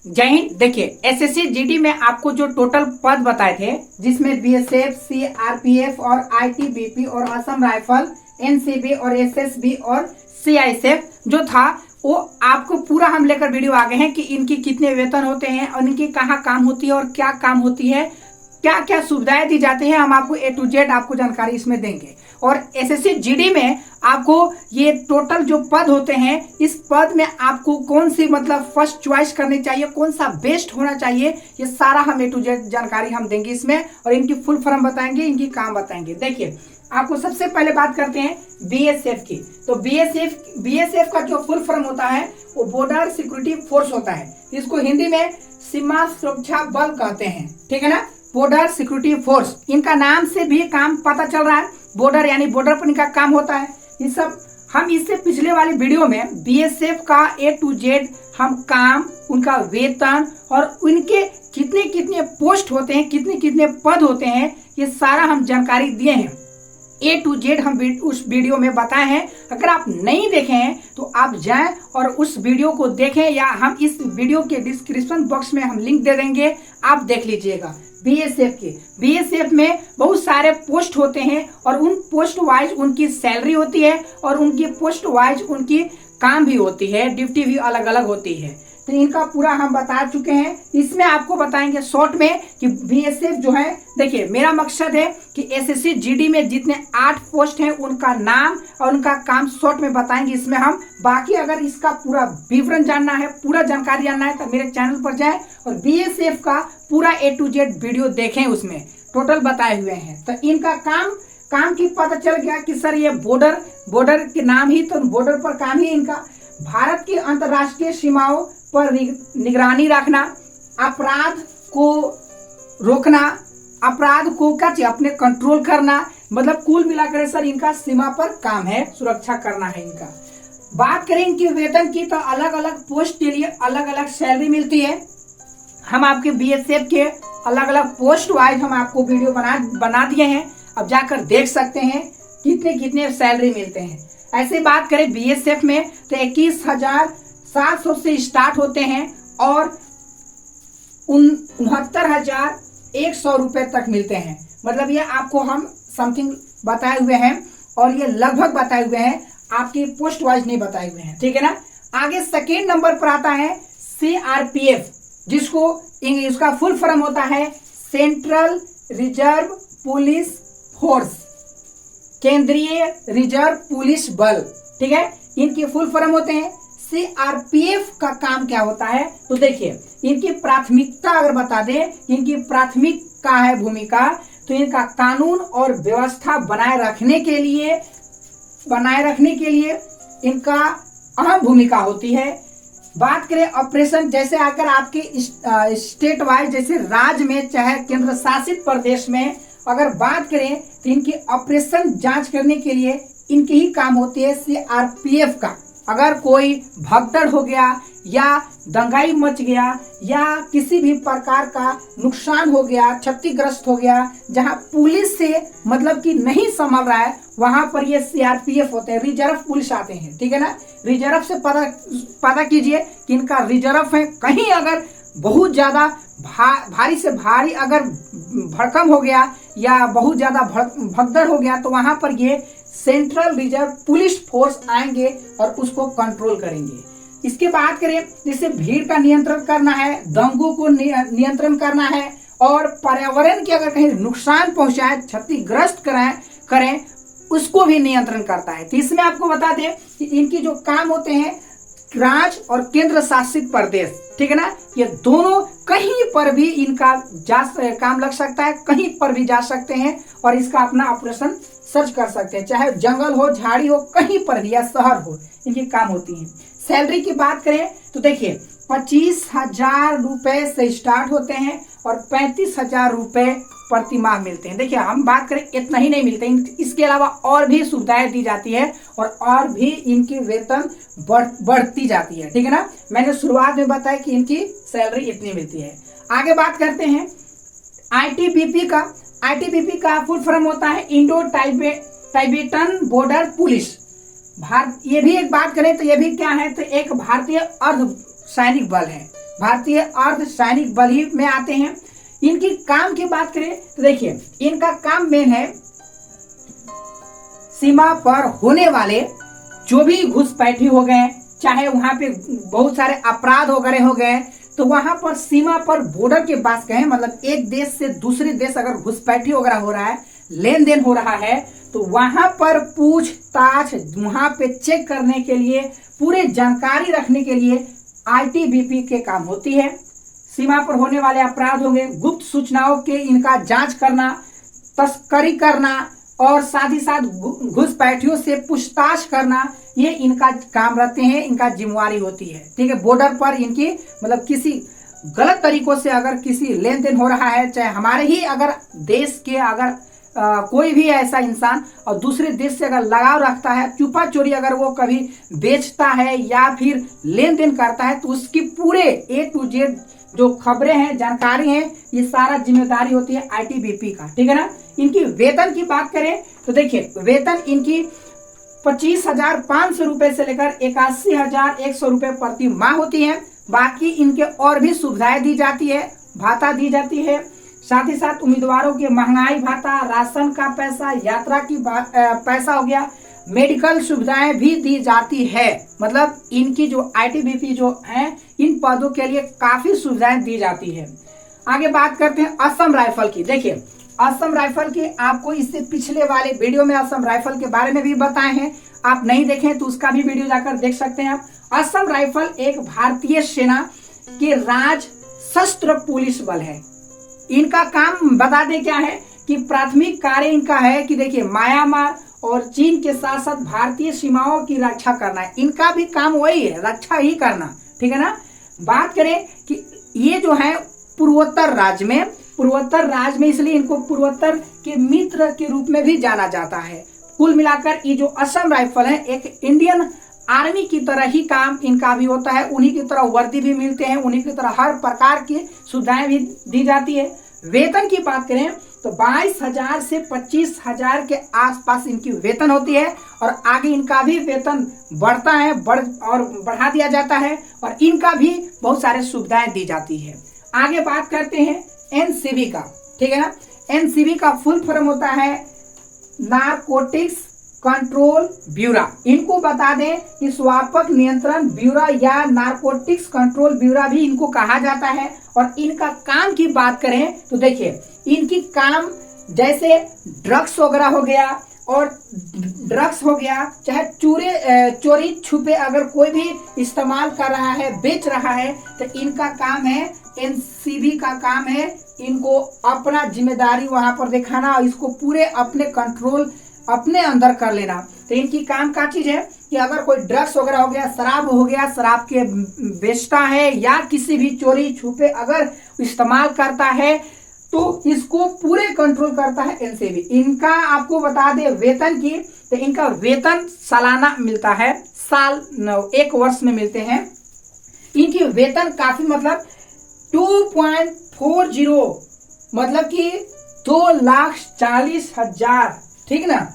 जय हिंद। देखिए SSC GD में आपको जो टोटल पद बताए थे, जिसमें बीएसएफ, सीआरपीएफ और आईटीबीपी और असम राइफल, एनसीबी और एसएसबी और सीआईएसएफ जो था, वो आपको पूरा हम लेकर वीडियो आ गए हैं कि इनकी कितने वेतन होते हैं और इनकी कहाँ काम होती है और क्या काम होती है, क्या क्या सुविधाएं दी जाती हैं। हम आपको ए टू जेड आपको जानकारी इसमें देंगे। और एसएससी जीडी में आपको ये टोटल जो पद होते हैं, इस पद में आपको कौन सी मतलब फर्स्ट चॉइस करनी चाहिए, कौन सा बेस्ट होना चाहिए, ये सारा हम ए टू जेड जानकारी हम देंगे इसमें। और इनकी फुल फॉर्म बताएंगे, इनकी काम बताएंगे। देखिए आपको सबसे पहले बात करते हैं बीएसएफ की। तो बीएसएफ का जो फुल फॉर्म होता है वो बॉर्डर सिक्योरिटी फोर्स होता है। इसको हिंदी में सीमा सुरक्षा बल कहते हैं, ठीक है ना, बॉर्डर सिक्योरिटी फोर्स। इनका नाम से भी काम पता चल रहा है, बॉर्डर यानी बॉर्डर पर इनका काम होता है। ये सब हम इससे पिछले वाले वीडियो में बीएसएफ का ए टू जेड हम काम, उनका वेतन और उनके कितने कितने पोस्ट होते हैं, कितने कितने पद होते हैं, ये सारा हम जानकारी दिए हैं। ए टू जेड हम उस वीडियो में बताए हैं। अगर आप नहीं देखे हैं तो आप जाएं और उस वीडियो को देखें, या हम इस वीडियो के डिस्क्रिप्शन बॉक्स में हम लिंक दे देंगे, आप देख लीजिएगा। बीएसएफ में बहुत सारे पोस्ट होते हैं और उन पोस्ट वाइज उनकी सैलरी होती है और उनकी पोस्ट वाइज उनकी काम भी होती है, ड्यूटी भी अलग अलग होती है। तो इनका पूरा हम बता चुके हैं। इसमें आपको बताएंगे शॉर्ट में कि बीएसएफ जो है, देखिए मेरा मकसद है कि एसएससी जीडी में जितने 8 पोस्ट हैं उनका नाम और उनका काम शॉर्ट में बताएंगे इसमें हम। बाकी अगर इसका पूरा विवरण जानना है, पूरा जानकारी जानना है, तो मेरे चैनल पर जाएं और बीएसएफ का पूरा ए टू जेड वीडियो देखें, उसमें टोटल बताए हुए हैं। तो इनका काम की पता चल गया कि सर ये बॉर्डर के नाम ही, तो बॉर्डर पर काम ही इनका। भारत की अंतर्राष्ट्रीय सीमाओं पर निगरानी रखना, अपराध को रोकना, अपराध को क्या चाहिए अपने कंट्रोल करना, मतलब कुल मिलाकर सर इनका सीमा पर काम है, सुरक्षा करना है इनका। बात करें इनकी वेतन की, तो अलग अलग पोस्ट के लिए अलग अलग सैलरी मिलती है। हम आपके बीएसएफ के अलग अलग पोस्ट वाइज हम आपको वीडियो बना दिए हैं, अब जाकर देख सकते हैं कितने कितने सैलरी मिलते हैं। ऐसे बात करें बीएसएफ में तो 21,700 से स्टार्ट होते हैं और 69,100 रुपए तक मिलते हैं। मतलब ये आपको हम समथिंग बताए हुए हैं और ये लगभग बताए हुए हैं, आपकी पोस्ट वाइज नहीं बताए हुए हैं, ठीक है ना। आगे सेकेंड नंबर पर आता है सीआरपीएफ, जिसको इसका फुल फॉर्म होता है सेंट्रल रिजर्व पुलिस फोर्स, केंद्रीय रिजर्व पुलिस बल, ठीक है। इनके फुल फॉर्म होते हैं। सीआरपीएफ का काम क्या होता है, तो देखिए इनकी प्राथमिकता अगर बता दें, इनकी प्राथमिक का है भूमिका, तो इनका कानून और व्यवस्था बनाए रखने के लिए इनका अहम भूमिका होती है। बात करें ऑपरेशन, जैसे अगर आपके स्टेट वाइज, जैसे राज्य में चाहे केंद्र शासित प्रदेश में अगर बात करें, तो इनकी ऑपरेशन जांच करने के लिए इनकी ही काम होती है सीआरपीएफ का। अगर कोई भगदड़ हो गया या दंगाई मच गया या किसी भी प्रकार का नुकसान हो गया, क्षतिग्रस्त हो गया, जहां पुलिस से मतलब कि नहीं संभल रहा है, वहां पर ये सीआरपीएफ होते हैं, रिजर्व पुलिस आते हैं, ठीक है ना। रिजर्व से पता कीजिए कि इनका रिजर्व है। कहीं अगर बहुत ज्यादा भारी से भारी अगर भड़कम हो गया या बहुत ज्यादा भगदड़ हो गया, तो वहां पर ये सेंट्रल रिजर्व पुलिस फोर्स आएंगे और उसको कंट्रोल करेंगे। इसके बात करें, जैसे भीड़ का नियंत्रण करना है, दंगों को नियंत्रण करना है और पर्यावरण के अगर कहीं नुकसान पहुंचाए, क्षतिग्रस्त करें उसको भी नियंत्रण करता है। तो इसमें आपको बता दें कि इनकी जो काम होते हैं राज्य और केंद्र शासित प्रदेश, ठीक है ना, ये दोनों कहीं पर भी इनका काम लग सकता है, कहीं पर भी जा सकते हैं और इसका अपना ऑपरेशन सर्च कर सकते हैं, चाहे जंगल हो, झाड़ी हो, कहीं पर भी, या शहर हो, इनकी काम होती है। सैलरी की बात करें तो देखिए 25,000 रुपए से स्टार्ट होते हैं और 35,000 रुपए प्रति माह मिलते हैं। देखिए हम बात करें इतना ही नहीं मिलते, इसके अलावा और भी सुविधाएं दी जाती है और भी इनकी वेतन बढ़ती जाती है, ठीक है ना। मैंने शुरुआत में बताया कि इनकी सैलरी इतनी मिलती है। आगे बात करते हैं आईटीबीपी का। आईटीबीपी का फुल फॉर्म होता है इंडो टाइबेटन बॉर्डर पुलिस। ये भी एक बात करें तो ये भी क्या है, तो एक भारतीय अर्ध सैनिक बल है। भारतीय अर्धसैनिक बल ही में आते हैं। इनकी काम की बात करें तो देखिए, इनका काम मेन है सीमा पर होने वाले जो भी घुसपैठी हो गए, चाहे वहां पे बहुत सारे अपराध वगैरह हो गए, तो वहां पर सीमा पर बॉर्डर के पास गए, मतलब एक देश से दूसरे देश अगर घुसपैठी वगैरह हो रहा है, लेन देन हो रहा है, तो वहां पर पूछताछ, वहां पे चेक करने के लिए, पूरे जानकारी रखने के लिए आईटीबीपी के काम होती है। सीमा पर होने वाले अपराध होंगे, गुप्त सूचनाओं के इनका जांच करना, तस्करी करना और साथ ही साथ घुसपैठियों से पूछताछ करना, ये इनका काम रहते हैं, इनका जिम्मेवारी होती है। ठीक है, बॉर्डर पर इनकी मतलब किसी गलत तरीकों से अगर किसी लेन देन हो रहा है, चाहे हमारे ही अगर देश के अगर कोई भी ऐसा इंसान और दूसरे देश से अगर लगाव रखता है, चुपा चोरी अगर वो कभी बेचता है या फिर लेन देन करता है, तो उसकी पूरे A to Z जो खबरें हैं, जानकारी है, ये सारा जिम्मेदारी होती है आईटीबीपी का। ठीक है ना। इनकी वेतन की बात करें तो देखिए, वेतन इनकी 25,500 रुपए से लेकर 81,100 रुपए प्रति माह होती है। बाकी इनके और भी सुविधाएं दी जाती है, भाता दी जाती है, साथ ही साथ उम्मीदवारों के महंगाई भाता, राशन का पैसा, यात्रा की पैसा हो गया, मेडिकल सुविधाएं भी दी जाती है। मतलब इनकी जो आईटीबीपी जो है, इन पदों के लिए काफी सुविधाएं दी जाती है। आगे बात करते हैं असम राइफल की। देखिए, असम राइफल की आपको इससे पिछले वाले वीडियो में असम राइफल के बारे में भी बताए हैं, आप नहीं देखें तो उसका भी वीडियो जाकर देख सकते हैं आप। असम राइफल एक भारतीय सेना के राज सशस्त्र पुलिस बल है। इनका काम बता दें क्या है कि प्राथमिक कार्य इनका है कि देखिए, म्यांमार और चीन के साथ साथ भारतीय सीमाओं की रक्षा करना है। इनका भी काम वही है, रक्षा ही करना। ठीक है ना। बात करें कि ये जो है पूर्वोत्तर राज्य में इसलिए इनको पूर्वोत्तर के मित्र के रूप में भी जाना जाता है। कुल मिलाकर ये जो असम राइफल है, एक इंडियन आर्मी की तरह ही काम इनका भी होता है। उन्हीं की तरह वर्दी भी मिलते हैं, उन्हीं की तरह हर प्रकार की सुविधाएं भी दी जाती है। वेतन की बात करें तो 22,000 से 25,000 के आसपास इनकी वेतन होती है, और आगे इनका भी वेतन बढ़ता है, बढ़ा दिया जाता है, और इनका भी बहुत सारे सुविधाएं दी जाती है। आगे बात करते हैं एनसीबी का। ठीक है ना। एनसीबी का फुल फॉर्म होता है नारकोटिक्स कंट्रोल ब्यूरो। इनको बता दें कि स्वापक नियंत्रण ब्यूरो या नारकोटिक्स कंट्रोल ब्यूरो भी इनको कहा जाता है। और इनका काम की बात करें तो देखिए, इनकी काम जैसे ड्रग्स वगैरह हो गया, और ड्रग्स हो गया, चाहे चोरी छुपे अगर कोई भी इस्तेमाल कर रहा है, बेच रहा है, तो इनका काम है, एनसीबी का काम है इनको अपना जिम्मेदारी वहां पर दिखाना और इसको पूरे अपने कंट्रोल अपने अंदर कर लेना। तो इनकी काम का चीज है कि अगर कोई ड्रग्स वगैरह हो गया, शराब हो गया, शराब के बेचता है या किसी भी चोरी छुपे अगर इस्तेमाल करता है, तो इसको पूरे कंट्रोल करता है एनसीबी। इनका आपको बता दे वेतन की, तो इनका वेतन सालाना मिलता है, एक वर्ष में मिलते हैं। इनकी वेतन काफी मतलब 2.40 मतलब कि 2,40,000। ठीक ना।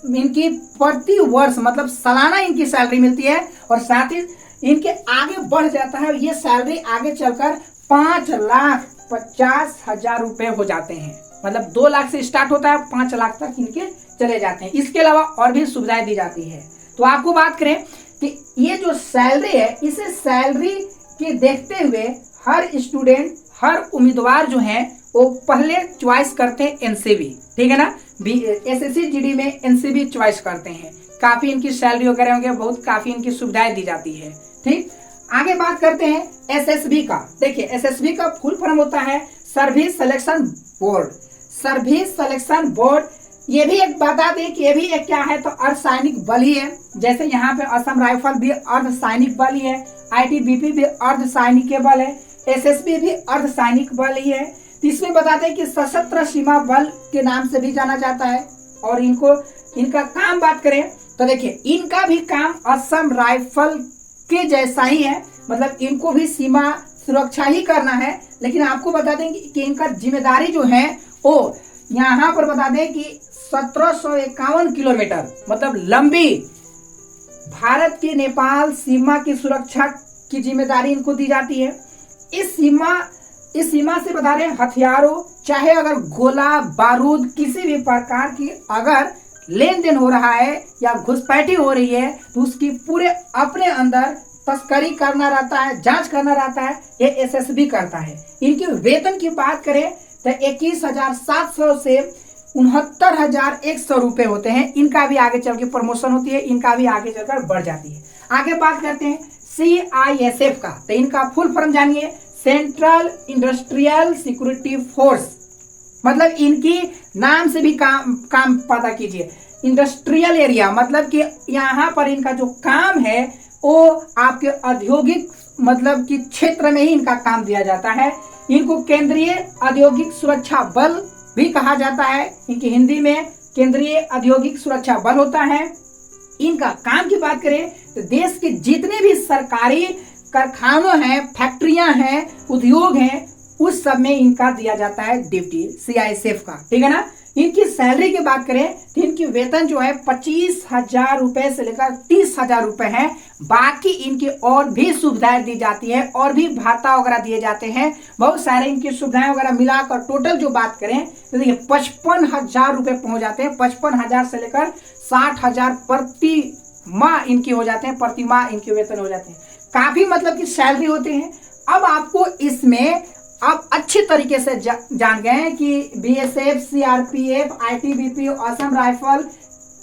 इनकी प्रति वर्ष मतलब सालाना इनकी सैलरी मिलती है, और साथ ही इनके आगे बढ़ जाता है, ये सैलरी आगे चलकर 5,50,000 रुपए हो जाते हैं। मतलब 2 लाख से स्टार्ट होता है, 5 लाख तक इनके चले जाते हैं। इसके अलावा और भी सुविधाएं दी जाती है। तो आपको बात करें कि ये जो सैलरी है, इसे सैलरी के देखते हुए हर स्टूडेंट, हर उम्मीदवार जो है वो पहले चॉइस करते हैं एनसीबी। ठीक है ना। एसएससी जीडी में एनसीबी चॉइस करते हैं। काफी इनकी सैलरी वगैरह होंगे, बहुत काफी इनकी सुविधाएं दी जाती है। ठीक। आगे बात करते हैं एसएसबी का। देखिए, एसएसबी का फुल फॉर्म होता है service selection board. Service selection board, ये भी एक बता दें कि ये भी एक क्या है, तो अर्धसैनिक बल ही है। जैसे यहाँ पे असम राइफल भी अर्धसैनिक बल ही है, आईटीबीपी भी अर्धसैनिक बल है, एसएसबी भी अर्धसैनिक बल ही है। इसमें बताते हैं कि सशस्त्र सीमा बल के नाम से भी जाना जाता है। और इनका काम बात करें तो देखिए, इनका भी काम असम राइफल के जैसा ही है, मतलब इनको भी सीमा सुरक्षा ही करना है। लेकिन आपको बता दें कि इनका जिम्मेदारी जो है वो यहाँ पर बता दें कि 1751 किलोमीटर मतलब लंबी भारत की नेपाल सीमा की सुरक्षा की जिम्मेदारी इनको दी जाती है। इस सीमा से बता रहे हथियारों, चाहे अगर गोला बारूद किसी भी प्रकार की अगर लेन देन हो रहा है या घुसपैठी हो रही है तो उसकी पूरे अपने अंदर तस्करी करना रहता है, जांच करना रहता है, ये एसएसबी करता है। इनके वेतन की बात करें तो 21,700 से 69,100 रुपए होते हैं। इनका भी आगे चल के प्रमोशन होती है, इनका भी आगे चलकर बढ़ जाती है। आगे बात करते हैं CISF का, तो इनका फुल फॉर्म जानिए, सेंट्रल इंडस्ट्रियल सिक्योरिटी फोर्स। मतलब इनकी नाम से भी काम पता कीजिए। इंडस्ट्रियल एरिया मतलब कि यहाँ पर इनका जो काम है वो आपके औद्योगिक मतलब कि क्षेत्र में ही इनका काम दिया जाता है। इनको केंद्रीय औद्योगिक सुरक्षा बल भी कहा जाता है, इनकी हिंदी में केंद्रीय औद्योगिक सुरक्षा बल होता है। इनका काम की बात करें तो देश के जितने भी सरकारी कारखानों हैं, फैक्ट्रियां हैं, उद्योग हैं, उस सब में इनका दिया जाता है ड्यूटी CISF का, ठीक है ना। इनकी सैलरी की बात करें तो इनकी वेतन जो है 25,000 रुपए से लेकर 30,000 रुपए है। बाकी इनकी और भी सुविधाएं दी जाती है और भी भाता वगैरह दिए जाते हैं, बहुत सारे इनकी सुविधाएं वगैरह मिलाकर टोटल जो बात करें तो देखिए 55,000 रुपए पहुंच जाते हैं। 55,000 से लेकर 60,000 प्रति माह इनकी हो जाते हैं, प्रति माह इनके वेतन हो जाते हैं। काफी मतलब की सैलरी होते हैं। अब आपको इसमें आप अच्छी तरीके से जान गए हैं कि BSF, CRPF, ITBP, Assam rifle,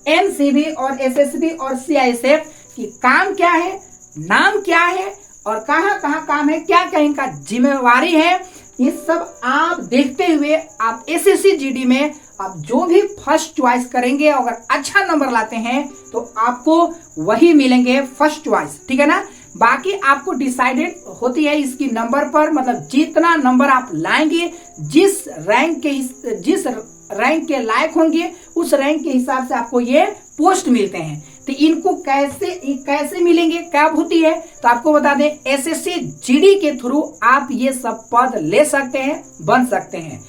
NCB और SSB और CISF की काम क्या है, नाम क्या है और कहां कहां काम है, क्या क्या इनका जिम्मेवारी है, ये सब आप देखते हुए आप SSC GD में आप जो भी फर्स्ट चॉइस करेंगे, अगर अच्छा नंबर लाते हैं तो आपको वही मिलेंगे फर्स्ट चॉइस, ठीक है ना। बाकी आपको डिसाइडेड होती है इसकी नंबर पर, मतलब जितना नंबर आप लाएंगे, जिस रैंक के लायक होंगे उस रैंक के हिसाब से आपको ये पोस्ट मिलते हैं। तो इनको कैसे मिलेंगे, कब होती है, तो आपको बता दें SSC GD के थ्रू आप ये सब पद ले सकते हैं, बन सकते हैं।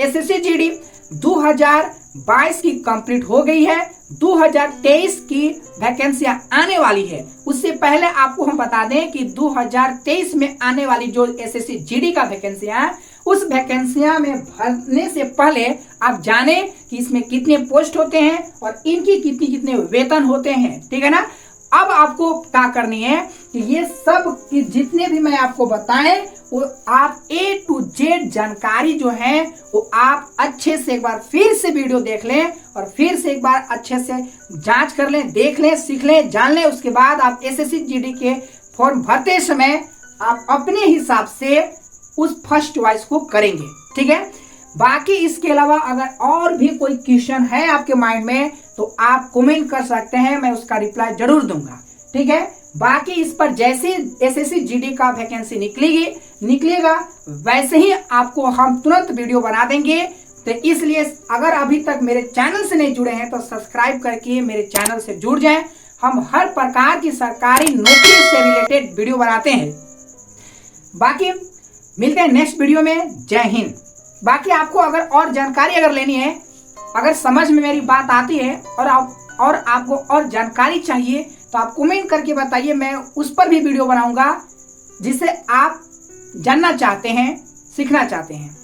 SSC GD 2022 की कंप्लीट हो गई है, 2023 की वैकेंसियां आने वाली है। उससे पहले आपको हम बता दें कि 2023 में आने वाली जो SSC GD का वैकेंसियां है, उस वैकेंसियां में भरने से पहले आप जाने कि इसमें कितने पोस्ट होते हैं और इनकी कितने वेतन होते हैं, ठीक है ना। अब आपको क्या करनी है कि ये सब की जितने भी मैं आपको बताएं वो आप A to Z जानकारी जो है वो आप अच्छे से एक बार फिर से वीडियो देख लें और फिर से एक बार अच्छे से जांच कर लें, देख लें, सीख लें, जान लें। उसके बाद आप SSC GD के फॉर्म भरते समय आप अपने हिसाब से उस फर्स्ट चॉइस को करेंगे, ठीक है। बाकी इसके अलावा अगर और भी कोई क्वेश्चन है आपके माइंड में तो आप कमेंट कर सकते हैं, मैं उसका रिप्लाई जरूर दूंगा, ठीक है। बाकी इस पर जैसे SSC GD का वैकेंसी निकलेगा वैसे ही आपको हम तुरंत वीडियो बना देंगे। तो इसलिए अगर अभी तक मेरे चैनल से नहीं जुड़े हैं तो सब्सक्राइब करके मेरे चैनल से जुड़ जाएं। हम हर प्रकार की सरकारी नौकरी से रिलेटेड वीडियो बनाते हैं। बाकी मिलते हैं नेक्स्ट वीडियो में। जय हिंद। बाकी आपको अगर और जानकारी अगर लेनी है, अगर समझ में मेरी बात आती है और आपको और जानकारी चाहिए तो आप कमेंट करके बताइए, मैं उस पर भी वीडियो बनाऊंगा जिसे आप जानना चाहते हैं, सीखना चाहते हैं।